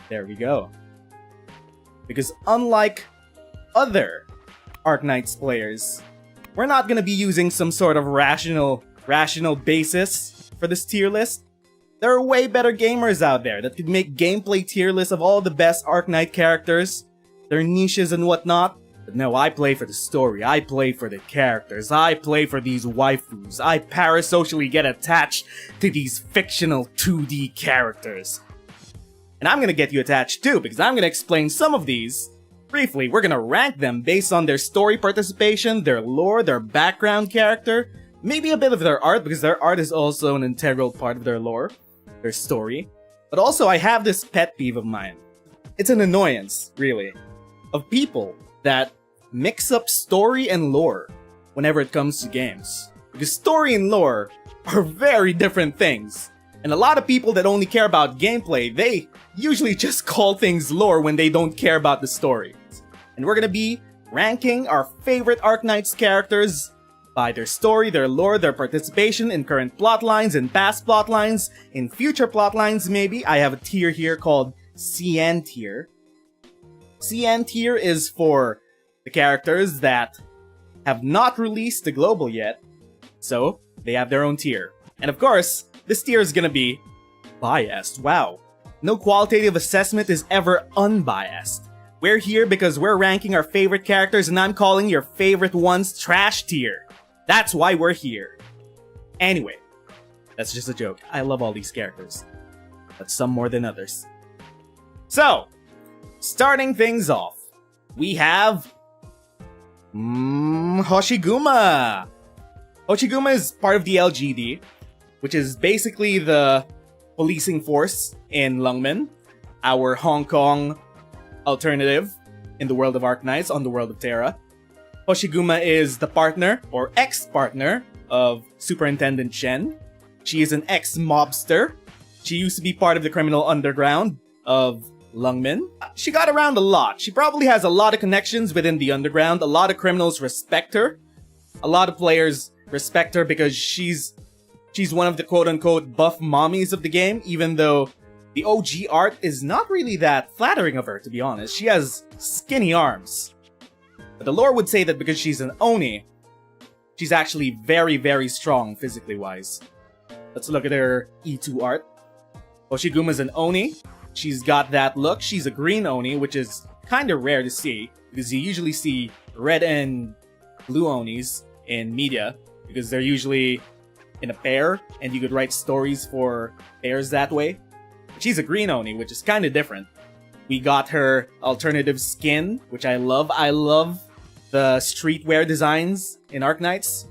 There we go. Because unlike other Arknights players, we're not gonna be using some sort of rational basis for this tier list. There are way better gamers out there that could make gameplay tier lists of all the best Arknight characters, their niches and whatnot. But no, I play for the story, I play for the characters, I play for these waifus, I parasocially get attached to these fictional 2D characters. And I'm gonna get you attached too, because I'm gonna explain some of these. Briefly, we're gonna rank them based on their story participation, their lore, their background character, maybe a bit of their art, because their art is also an integral part of their lore, their story. But also, I have this pet peeve of mine. It's an annoyance, really, of people that mix up story and lore whenever it comes to games. Because story and lore are very different things. And a lot of people that only care about gameplay, they usually just call things lore when they don't care about the story. And we're gonna be ranking our favorite Arknights characters by their story, their lore, their participation in current plotlines, in past plotlines, in future plotlines maybe. I have a tier here called CN tier. CN tier is for the characters that have not released the global yet, so they have their own tier. And of course, this tier is gonna be biased. Wow. No qualitative assessment is ever unbiased. We're here because we're ranking our favorite characters and I'm calling your favorite ones trash tier. That's why we're here. Anyway, that's just a joke. I love all these characters, but some more than others. So, starting things off, we have Hoshiguma. Hoshiguma is part of the LGD, which is basically the policing force in Lungmen, our Hong Kong alternative in the world of Arknights on the world of Terra. Hoshiguma is the partner, or ex-partner, of Superintendent Shen. She is an ex-mobster. She used to be part of the criminal underground of Lungmen. She got around a lot. She probably has a lot of connections within the underground. A lot of criminals respect her. A lot of players respect her because she's one of the quote-unquote buff mommies of the game, even though the OG art is not really that flattering of her, to be honest. She has skinny arms. But the lore would say that because she's an Oni, she's actually very, very strong physically wise. Let's look at her E2 art. Hoshiguma's an Oni. She's got that look. She's a green Oni, which is kind of rare to see, because you usually see red and blue Onis in media, because they're usually in a pair, and you could write stories for pairs that way. She's a green Oni, which is kind of different. We got her alternative skin, which I love. I love the streetwear designs in Arknights.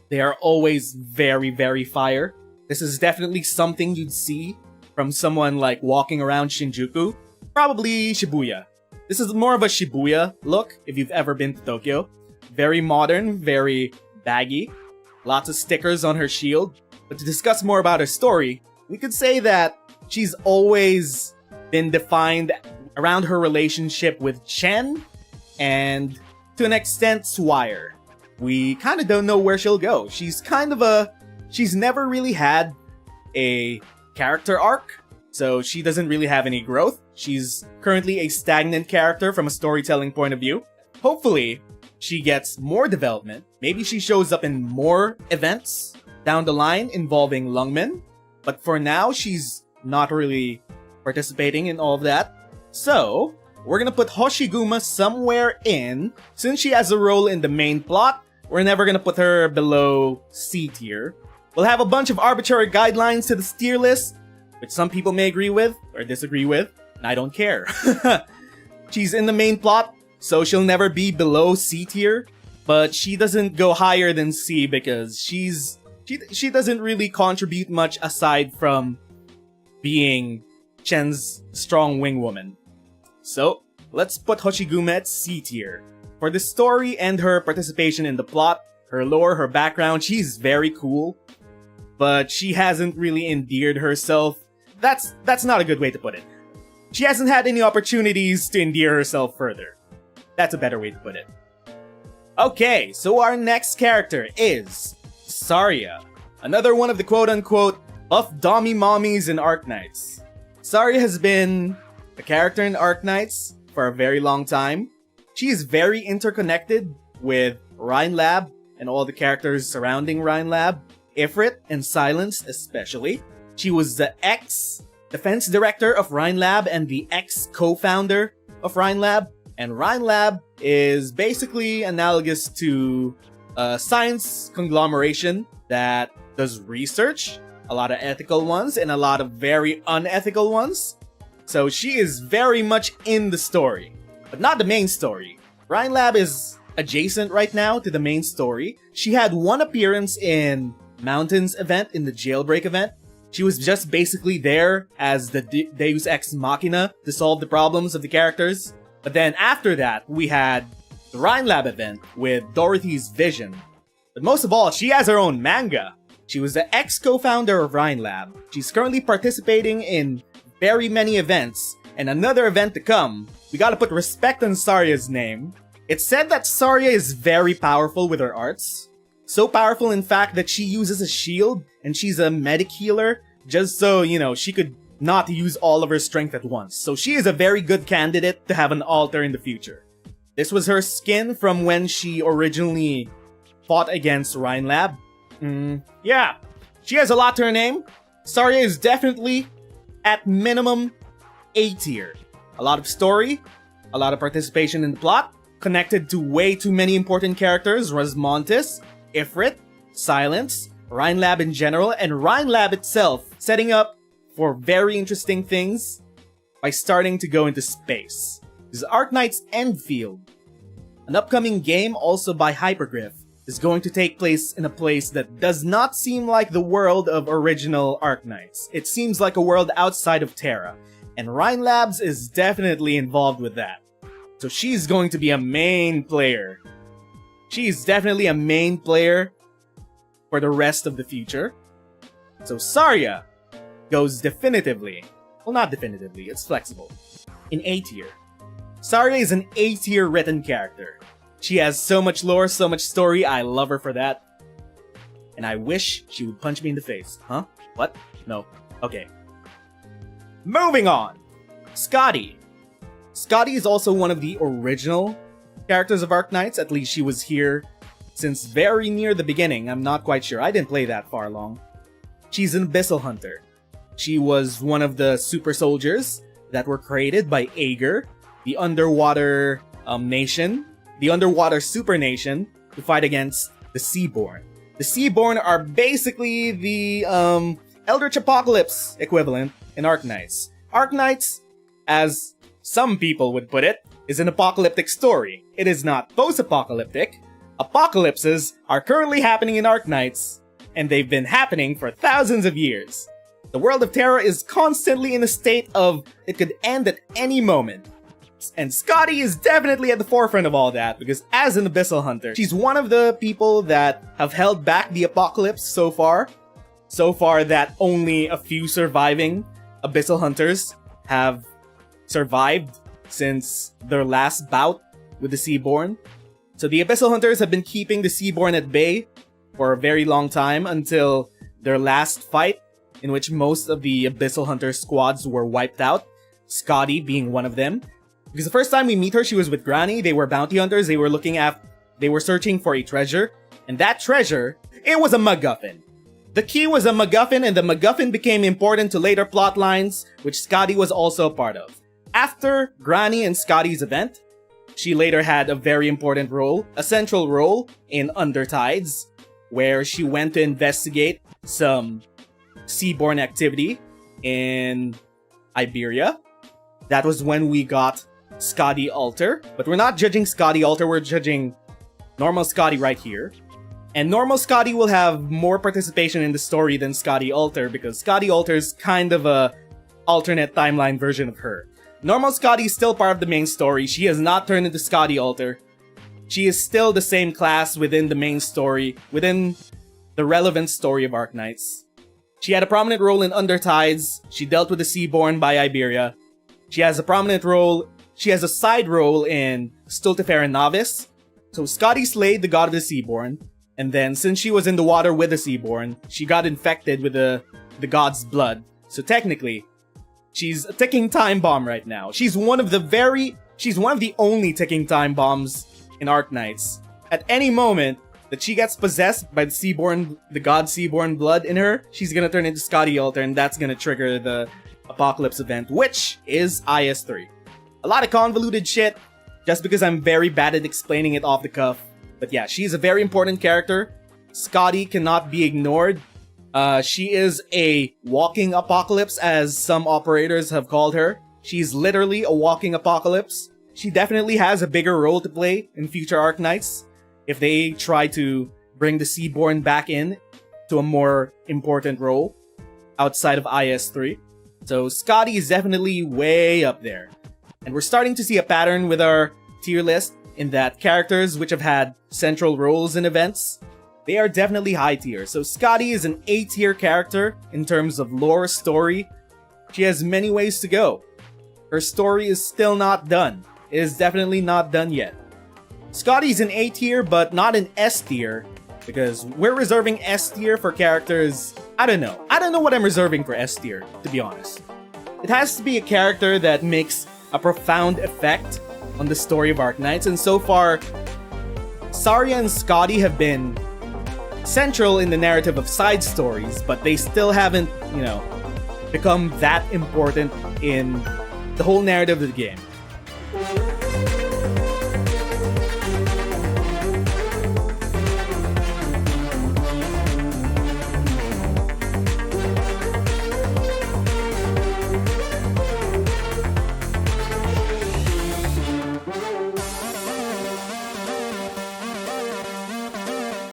They are always very, very fire. This is definitely something you'd see from someone like walking around Shinjuku. Probably Shibuya. This is more of a Shibuya look, if you've ever been to Tokyo. Very modern, very baggy. Lots of stickers on her shield. But to discuss more about her story, we could say that she's always been defined around her relationship with Chen and, to an extent, Swire. We kind of don't know where she'll go. She's never really had a character arc, so she doesn't really have any growth. She's currently a stagnant character from a storytelling point of view. Hopefully, she gets more development. Maybe she shows up in more events down the line involving Lungmen. But for now, she's not really participating in all of that. So, we're gonna put Hoshiguma somewhere in. Since she has a role in the main plot, we're never gonna put her below C tier. We'll have a bunch of arbitrary guidelines to this tier list, which some people may agree with or disagree with, and I don't care. She's in the main plot, so she'll never be below C tier, but she doesn't go higher than C because she doesn't really contribute much aside from being Chen's strong wing woman. So, let's put Hoshiguma at C tier. For the story and her participation in the plot, her lore, her background, she's very cool. But she hasn't really endeared herself. That's not a good way to put it. She hasn't had any opportunities to endear herself further. That's a better way to put it. Okay, so our next character is Saria. Another one of the quote-unquote buff dommy mommies in Arknights. Saria has been a character in Arknights for a very long time. She is very interconnected with Rhinelab and all the characters surrounding Rhinelab, Ifrit and Silence especially. She was the ex-defense director of Rhinelab and the ex-co-founder of Rhinelab. And Rhinelab is basically analogous to a science conglomeration that does research, a lot of ethical ones and a lot of very unethical ones. So she is very much in the story, but not the main story. Rhinelab is adjacent right now to the main story. She had one appearance in Mountain's event, in the Jailbreak event. She was just basically there as the Deus Ex Machina to solve the problems of the characters. But then after that, we had the Rhinelab event with Dorothy's Vision. But most of all, she has her own manga. She was the ex-co-founder of Rhinelab. She's currently participating in very many events, and another event to come. We gotta put respect on Saria's name. It's said that Saria is very powerful with her arts. So powerful, in fact, that she uses a shield, and she's a medic healer, just so, you know, she could not use all of her strength at once. So she is a very good candidate to have an alter in the future. This was her skin from when she originally fought against Rhinelab. Yeah, she has a lot to her name. Saria is definitely, at minimum, A tier. A lot of story, a lot of participation in the plot, connected to way too many important characters, Rosmontis, Ifrit, Silence, Rhinelab in general, and Rhinelab itself, setting up for very interesting things by starting to go into space. This is Arknights Endfield, an upcoming game also by Hypergriff, is going to take place in a place that does not seem like the world of original Arknights. It seems like a world outside of Terra, and Rhinelabs is definitely involved with that. So she's going to be a main player. She's definitely a main player for the rest of the future. So Saria goes definitively, well, not definitively, it's flexible, in A tier. Saria is an A tier written character. She has so much lore, so much story, I love her for that. And I wish she would punch me in the face. Huh? What? No. Okay. Moving on! Skadi. Skadi is also one of the original characters of Arknights, at least she was here since very near the beginning, I'm not quite sure, I didn't play that far long. She's an Abyssal Hunter. She was one of the super soldiers that were created by Aegir, the underwater nation, the underwater super nation, to fight against the Seaborn. The Seaborn are basically the Eldritch Apocalypse equivalent in Arknights. Arknights, as some people would put it, is an apocalyptic story. It is not post-apocalyptic. Apocalypses are currently happening in Arknights, and they've been happening for thousands of years. The world of Terra is constantly in a state of it could end at any moment. And Skadi is definitely at the forefront of all that, because as an Abyssal Hunter, she's one of the people that have held back the apocalypse so far. So far that only a few surviving Abyssal Hunters have survived since their last bout with the Seaborn. So the Abyssal Hunters have been keeping the Seaborn at bay for a very long time until their last fight, in which most of the Abyssal Hunter squads were wiped out, Skadi being one of them. Because the first time we meet her, she was with Granny, they were bounty hunters, they were searching for a treasure, and that treasure, it was a MacGuffin. The key was a MacGuffin, and the MacGuffin became important to later plot lines, which Skadi was also a part of. After Granny and Skadi's event, she later had a very important role, a central role in Undertides, where she went to investigate some Seaborn activity in Iberia. That was when we got Skadi Alter, but we're not judging Skadi Alter, we're judging normal Skadi right here. And normal Skadi will have more participation in the story than Skadi Alter, because Skadi Alter is kind of a alternate timeline version of her. Normal Skadi is still part of the main story. She has not turned into Skadi Alter. She is still the same class within the main story, within the relevant story of Arknights. She had a prominent role in Undertides. She dealt with the Seaborn by Iberia. She has a prominent role, she has a side role in Stultifera Novice. So Skadi slayed the god of the Seaborn, and then since she was in the water with the Seaborn, she got infected with the god's blood. So technically, She's a ticking time bomb right now. She's one of the only ticking time bombs in Arknights. At any moment that she gets possessed by the god Seaborn blood in her, she's gonna turn into Skadi Alter, and that's gonna trigger the Apocalypse event, which is IS3. A lot of convoluted shit, just because I'm very bad at explaining it off the cuff. But yeah, she's a very important character. Skadi cannot be ignored. She is a walking apocalypse, as some operators have called her. She's literally a walking apocalypse. She definitely has a bigger role to play in future Arknights if they try to bring the Seaborn back in to a more important role outside of IS3. So Skadi is definitely way up there. And we're starting to see a pattern with our tier list in that characters which have had central roles in events, they are definitely high tier. So Skadi is an A tier character in terms of lore story. She has many ways to go. Her story is still not done. It is definitely not done yet. Skadi's an A tier, but not an S tier, because we're reserving S tier for characters. I don't know. I don't know what I'm reserving for S tier, to be honest. It has to be a character that makes a profound effect on the story of Arknights, and so far, Saria and Skadi have been central in the narrative of side stories, but they still haven't, become that important in the whole narrative of the game.